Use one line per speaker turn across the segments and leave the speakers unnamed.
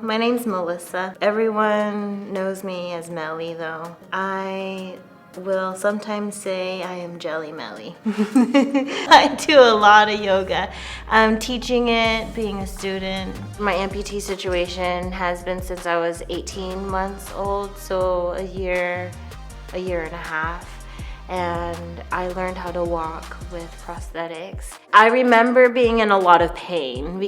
My name's Melissa. Everyone knows me as Melly though. I will sometimes say I am Jelly Melly. I do a lot of yoga. I'm teaching it, being a student. My amputee situation has been since I was 18 months old, so a year and a half. And I learned how to walk with prosthetics. I remember being in a lot of pain,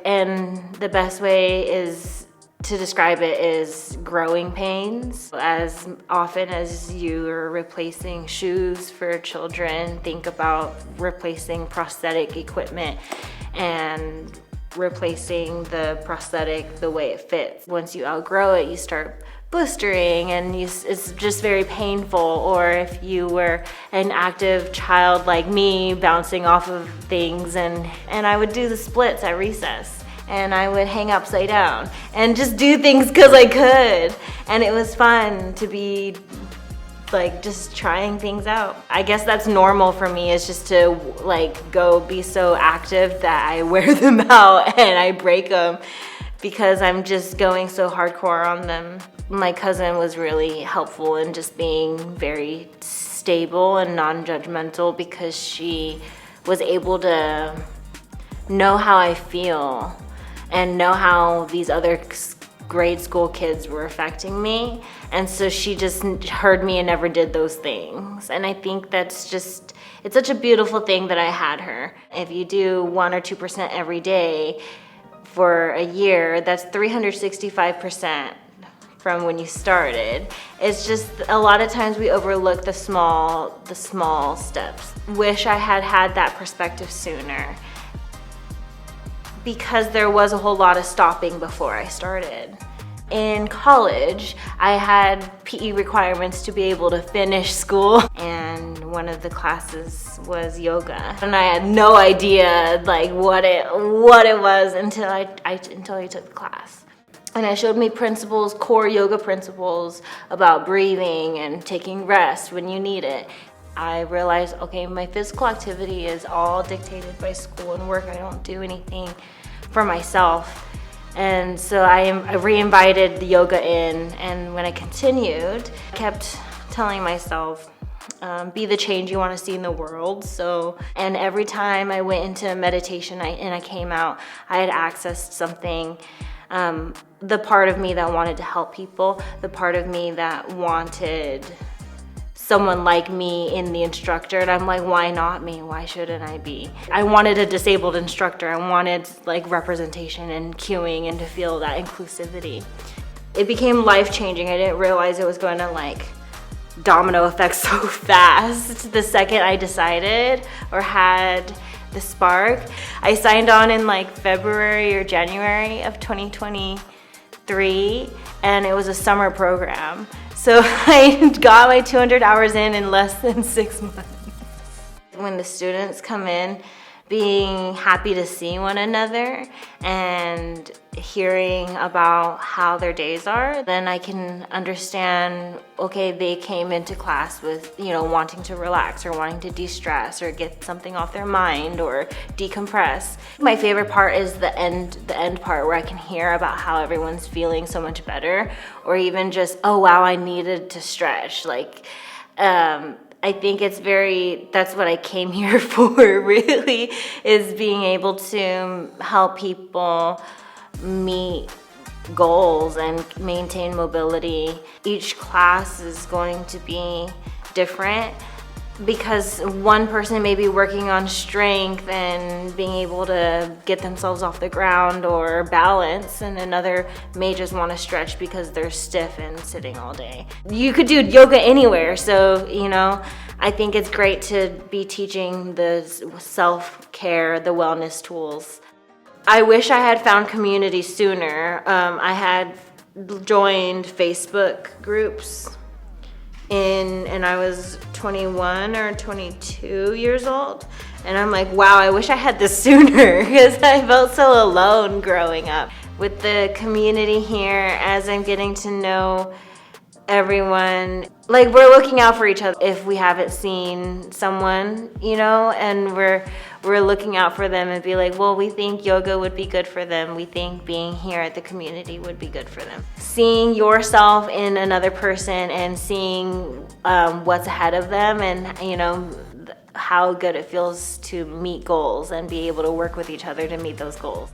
and the best way is to describe it is growing pains. As often as you are replacing shoes for children, think about replacing prosthetic equipment and replacing the prosthetic the way it fits. Once you outgrow it, you start blistering and it's just very painful. Or if you were an active child like me, bouncing off of things, and I would do the splits at recess, and I would hang upside down and just do things because I could, and it was fun to be just trying things out. I guess that's normal for me, is just to go be so active that I wear them out and I break them because I'm just going so hardcore on them. My cousin was really helpful in just being very stable and non-judgmental, because she was able to know how I feel and know how these other grade school kids were affecting me. And so she just heard me and never did those things. And I think that's just, it's such a beautiful thing that I had her. If you do 1 or 2% every day for a year, that's 365% from when you started. It's just a lot of times we overlook the small steps. Wish I had had that perspective sooner, because there was a whole lot of stopping before I started. In college, I had PE requirements to be able to finish school, and one of the classes was yoga. And I had no idea what it was until I took the class. And it showed me core yoga principles about breathing and taking rest when you need it. I realized, okay, my physical activity is all dictated by school and work. I don't do anything for myself. And so I re-invited the yoga in, and when I continued, I kept telling myself, be the change you want to see in the world. And every time I went into meditation and I came out, I had accessed something. The part of me that wanted to help people, the part of me that wanted someone like me in the instructor, and I'm like, why not me? Why shouldn't I be? I wanted a disabled instructor. I wanted representation and cueing and to feel that inclusivity. It became life-changing. I didn't realize it was going to domino effect so fast. The second I decided or had the spark, I signed on in February or January of 2023, and it was a summer program. So I got my 200 hours in less than 6 months. When the students come in, being happy to see one another and hearing about how their days are, then I can understand, okay, they came into class with, wanting to relax or wanting to de-stress or get something off their mind or decompress. My favorite part is the end part, where I can hear about how everyone's feeling so much better, or even just, oh wow, I needed to stretch. I think that's what I came here for, really, is being able to help people meet goals and maintain mobility. Each class is going to be different, because one person may be working on strength and being able to get themselves off the ground or balance, and another may just want to stretch because they're stiff and sitting all day. You could do yoga anywhere, so I think it's great to be teaching the self-care, the wellness tools. I wish I had found community sooner. I had joined Facebook groups and I was 21 or 22 years old, and I'm like, wow, I wish I had this sooner, because I felt so alone growing up. With the community here, as I'm getting to know everyone, we're looking out for each other if we haven't seen someone, and we're looking out for them and be like, well, we think yoga would be good for them. We think being here at the community would be good for them. Seeing yourself in another person and seeing what's ahead of them, and you know, how good it feels to meet goals and be able to work with each other to meet those goals.